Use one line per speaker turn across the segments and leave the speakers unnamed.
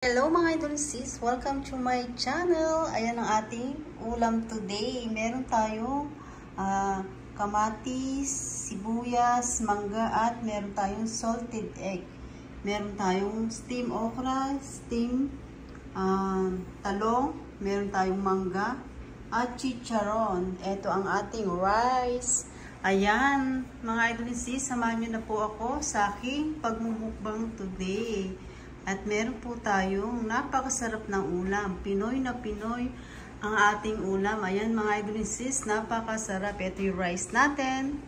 Hello mga idol sis, welcome to my channel. Ayan ang ating ulam today. Meron tayong kamatis, sibuyas, mangga at meron tayong salted egg. Meron tayong steam okra, steam talong, meron tayong mangga at chicharon. Ito ang ating rice. Ayan mga idol sis, samahan nyo na po ako sa aking pagmumukbang today. At meron po tayong napakasarap ng ulam. Pinoy na Pinoy ang ating ulam. Ayan mga idol sis, napakasarap. Ito yung rice natin.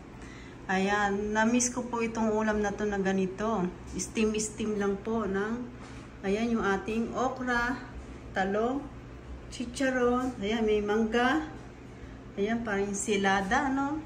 Ayan, na-miss ko po itong ulam na to na ganito. Steam lang po ng, ayan yung ating okra, talong, chicharon. Ayan, may mangga. Ayan, parang silada, ano.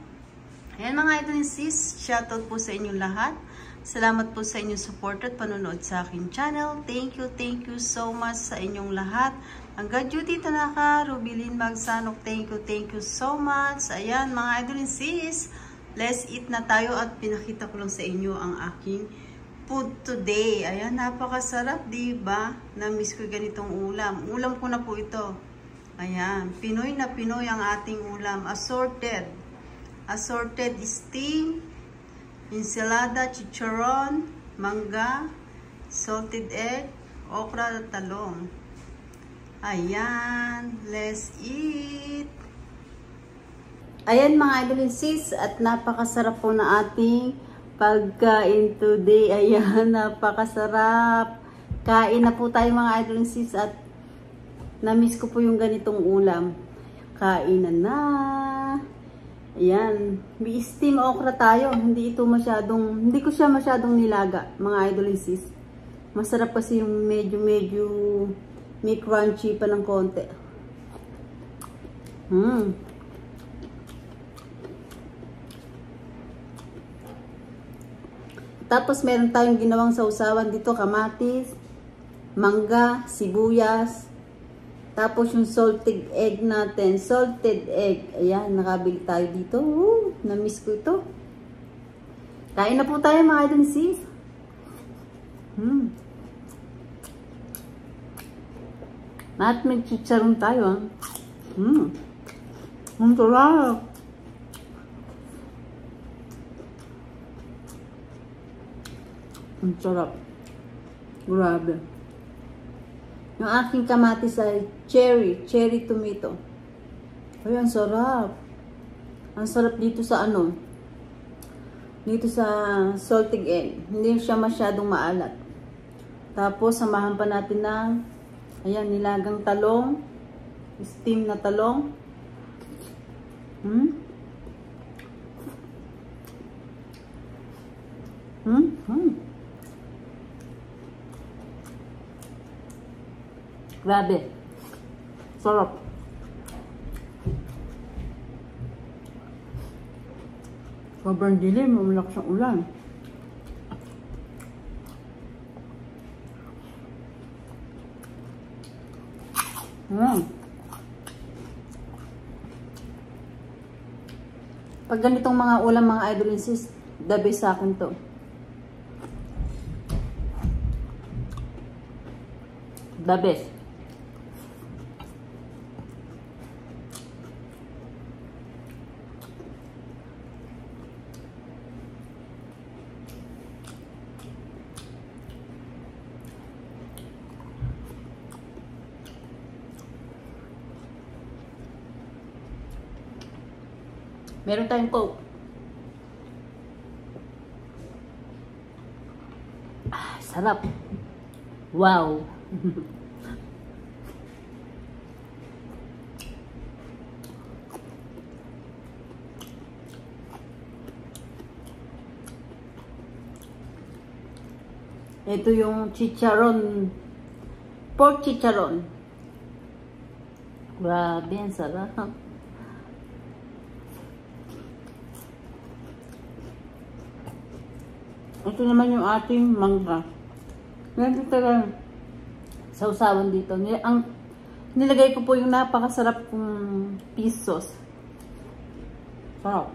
Ayan mga idol sis, shoutout po sa inyong lahat. Salamat po sa inyong support at panonood sa aking channel. Thank you so much sa inyong lahat. Hanggang Judy Tanaka, Rubilin Magsanok, thank you so much. Ayan mga idol sis, let's eat na tayo at pinakita ko lang sa inyo ang aking food today. Ayan, napakasarap, diba? Na-miss ko ganitong ulam. Ulam ko na po ito. Ayan, Pinoy na Pinoy ang ating ulam. Assorted steam, ensalada, chicharon, mangga, salted egg, okra at talong. Ayan, let's eat! Ayan mga idol sis, at napakasarap po na ating pagkain today. Ayan, napakasarap. Kain na po tayo mga idol sis at na-miss ko po yung ganitong ulam. Kainan na. Ayan, may steam okra tayo. Hindi ko siya masyadong nilaga, mga idol sis. Masarap kasi yung medyo may crunchy pa ng konti. Tapos meron tayong ginawang sausawan dito, kamatis, mangga, sibuyas. Tapos yung salted egg natin. Salted egg. Ayan, nakabili tayo dito. Na-miss ko ito. Kain na po tayo mga idol sis. At may chicharon tayo. Ang sarap. Ang sarap. Grabe. Yung aking kamatis ay cherry tomato. Ay, ang sarap. Ang sarap dito sa dito sa salted egg. Hindi siya masyadong maalat. Tapos, samahan pa natin ng, ayan, nilagang talong. Steam na talong. Grabe. Sarap. Sobrang dilim. Malakas ang ulan. Pag ganitong mga ulam, mga idol sis, the best sa akin to. The best. Meron tayong Coke. Sarap. Wow. Ito yung chicharon. Pork chicharon. Grabe, ang sarap. Ito naman yung ating mangga. Meron talaga sausawan dito. Nilagay ko po yung napakasarap kong fish sauce. Sarap.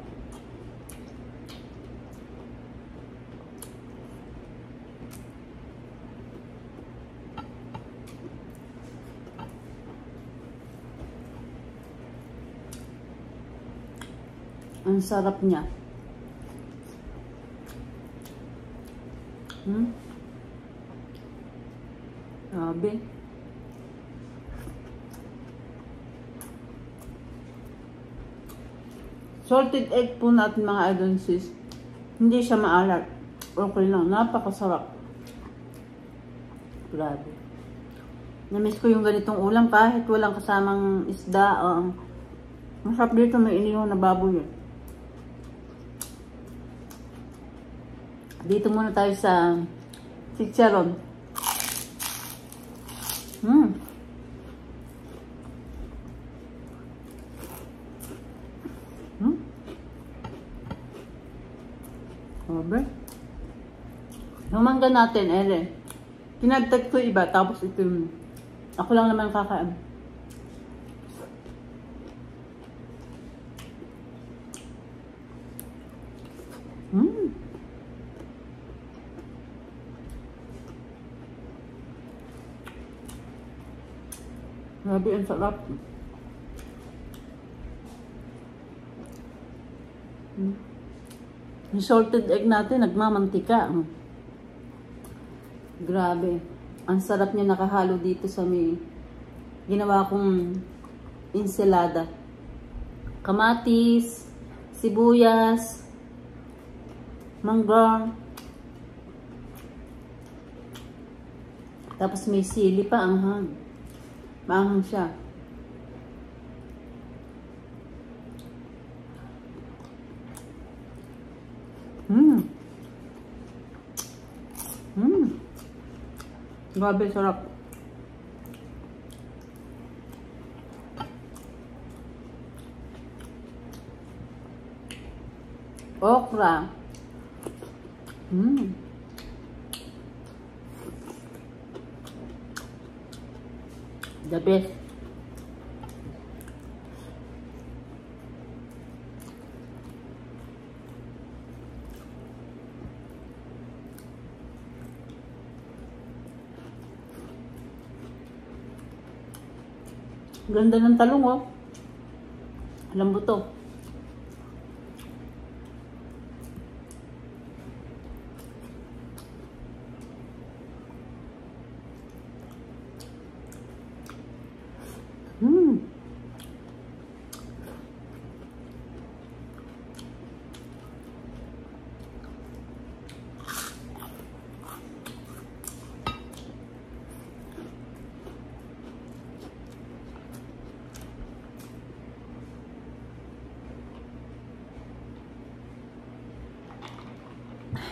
Ang sarap niya. Grabe. Salted egg po natin mga idol sis. Hindi siya maalat. Okay lang. Napakasarap. Grabe. Namiss ko yung ganitong ulam kahit walang kasamang isda. Masarap dito, may inihaw na baboy. Dito muna tayo sa chicharon. Grabe. Yung mangga natin, kinagtag ko iba, tapos ito yung ako lang naman kakain. Grabe, ang sarap. Yung salted egg natin, nagmamantika. Grabe. Ang sarap niya nakahalo dito sa may ginawa kong ensalada. Kamatis, sibuyas, mangga. Tapos may sili pa, anghang. Maanghang siya. Grabe, sarap. Okra. The best. Ganda ng talong, oh. Alam mo to.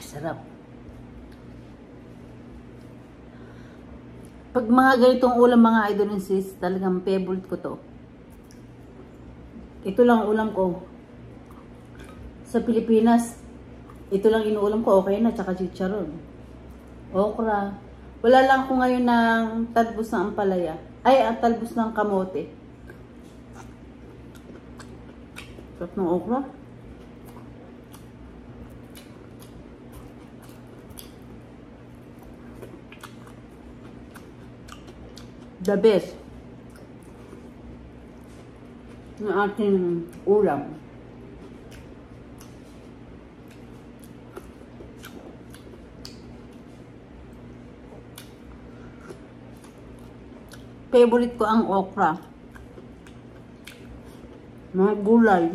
Sarap. Pag mga ganitong ulam mga idol and sis, talagang favorite ko to. Ito lang ulam ko. Sa Pilipinas, ito lang inuulam ko, okay na, tsaka chicharon. Okra. Wala lang ako ngayon ng talbos ng ampalaya. Ay, talbos ng kamote. Sarap ng okra. The best ng ating ulam. Favorite ko ang okra. Mga gulay.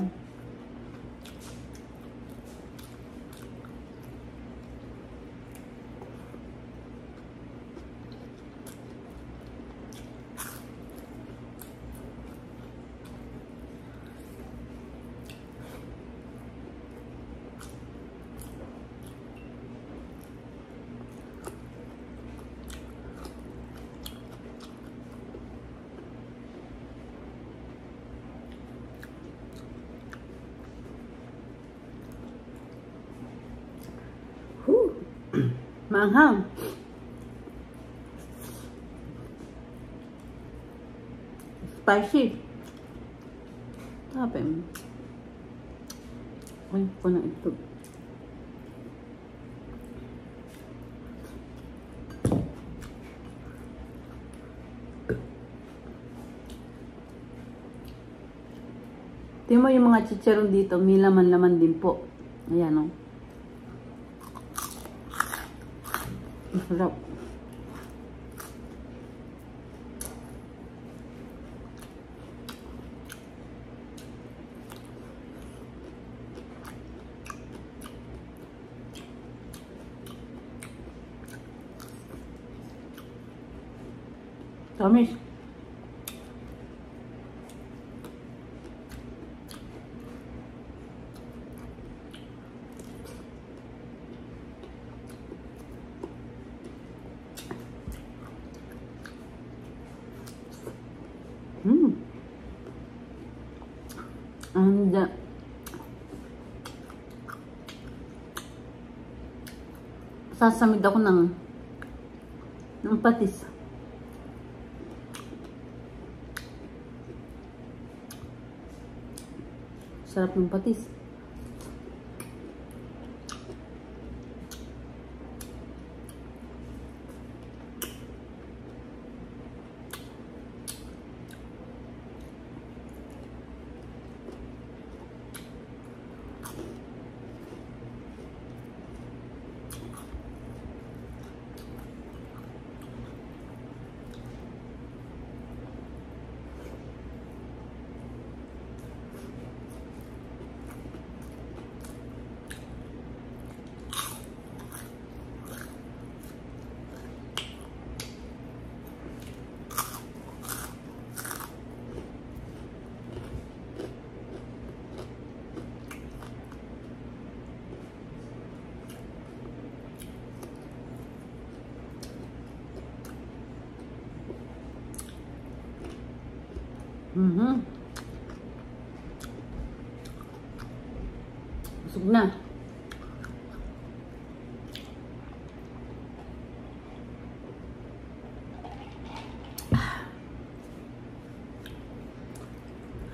Maanghang. Spicy. Tapos. Ay, ko na ito.
Tingnan mo yung mga chicharon dito, may laman-laman din po. Ayan, o. Masarap. Tamis. And sasamid ako ng patis. Sarap ng patis. Busog na.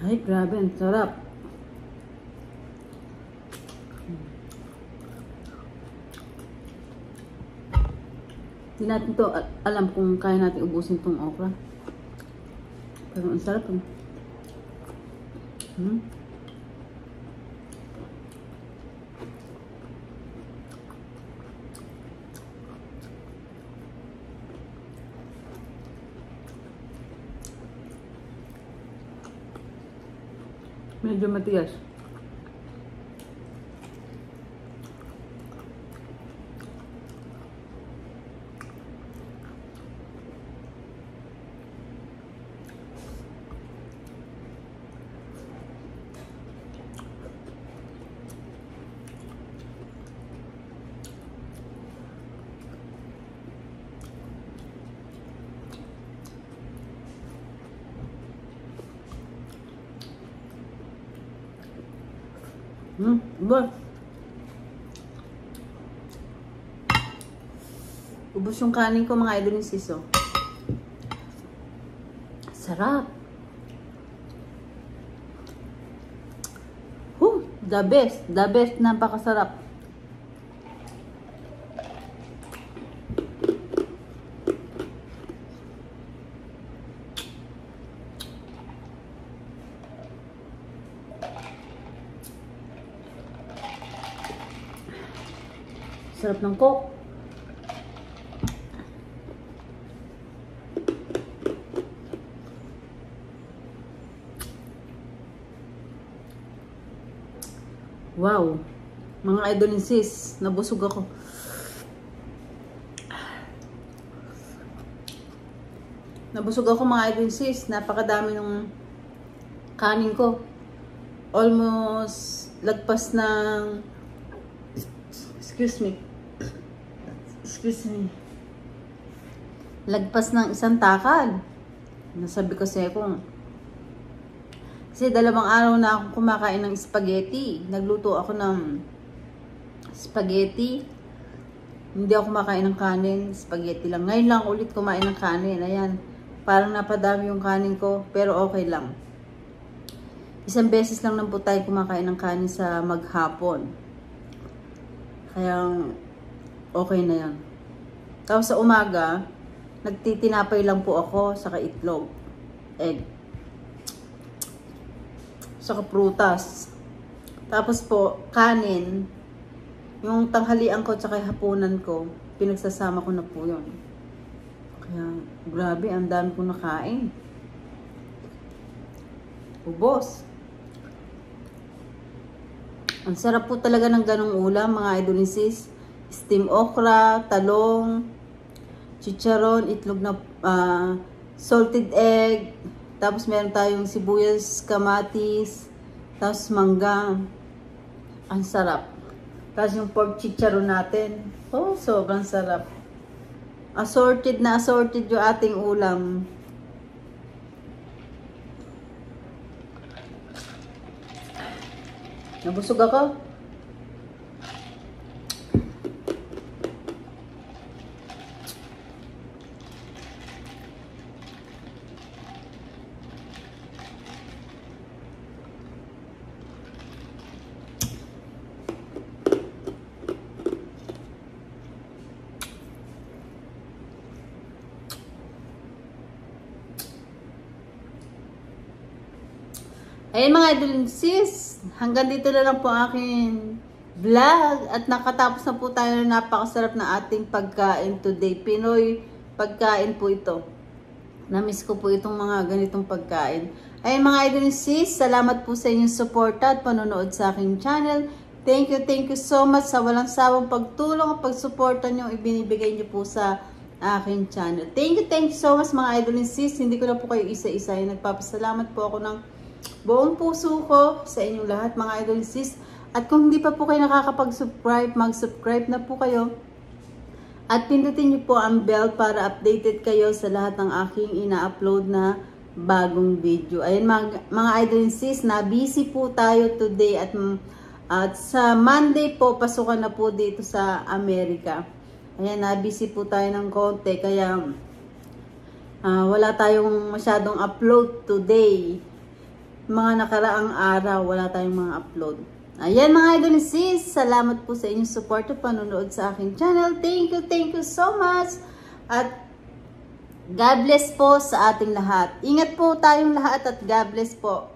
Ay, grabe, ang sarap. Hindi natin to alam kung kaya natin ubusin tong okra. Pero ang sarap. Medyo matigas. Ba? Ubus yung kanin ko, mga idol, yung siso. Sarap. The best. The best. Napakasarap. Sarap ng Coke. Wow. Mga idol and sis, nabusog ako. Nabusog ako, mga idol and sis. Napakadami ng kanin ko. Almost lagpas ng Excuse me. Lagpas ng isang takal. Nasabi ko sa'yo kung kasi 2 araw na akong kumakain ng spaghetti. Nagluto ako ng spaghetti. Hindi ako kumakain ng kanin. Spaghetti lang. Ngayon lang ulit kumain ng kanin. Ayan. Parang napadami yung kanin ko. Pero okay lang. Isang beses lang po tayo kumakain ng kanin sa maghapon. Kaya okay na yan. Tapos sa umaga, nagtitinapay lang po ako sa itlog. Egg. saka prutas. Tapos po, kanin. Yung tanghalian ko tsaka hapunan ko, pinagsasama ko na po yun. Kaya, grabe, ang dami ko nakain. Ubos. Ang sarap po talaga ng ganong ulam, mga idolisis. Steam okra, talong, chicharon, itlog na salted egg, tapos meron tayong sibuyas, kamatis, tapos mangga. Ang sarap. Tapos yung pork chicharon natin. Oh, sobrang sarap. Assorted na assorted yung ating ulam. Nabusog ako. Ayun mga idol and sis, hanggang dito na lang po aking vlog at nakatapos na po tayo ng napakasarap na ating pagkain today. Pinoy pagkain po ito. Namiss ko po itong mga ganitong pagkain. Ayun mga idol and sis, salamat po sa inyong suporta at panonood sa aking channel. Thank you so much sa walang sawang pagtulong at pagsuporta nyo ibinibigay nyo po sa aking channel. Thank you so much mga idol and sis. Hindi ko na po kayo isa-isa. Nagpapasalamat po ako ng buong puso ko sa inyong lahat mga idol sis. At kung hindi pa po kayo nakakapag-subscribe, mag-subscribe na po kayo. At pindutin niyo po ang bell para updated kayo sa lahat ng aking ina-upload na bagong video. Ayun mga idol sis, na busy po tayo today at sa Monday po, pasukan na po dito sa Amerika. Ayan, na busy po tayo ng konti kaya wala tayong masyadong upload today. Mga nakaraang araw, wala tayong mga upload. Ayan mga idol sis, salamat po sa inyong support at panonood sa aking channel. Thank you so much. At God bless po sa ating lahat. Ingat po tayong lahat at God bless po.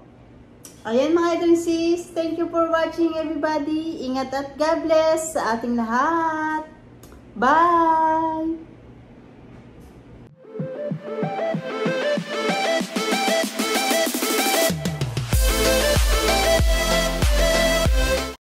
Ayan mga idol sis, thank you for watching everybody. Ingat at God bless sa ating lahat. Bye!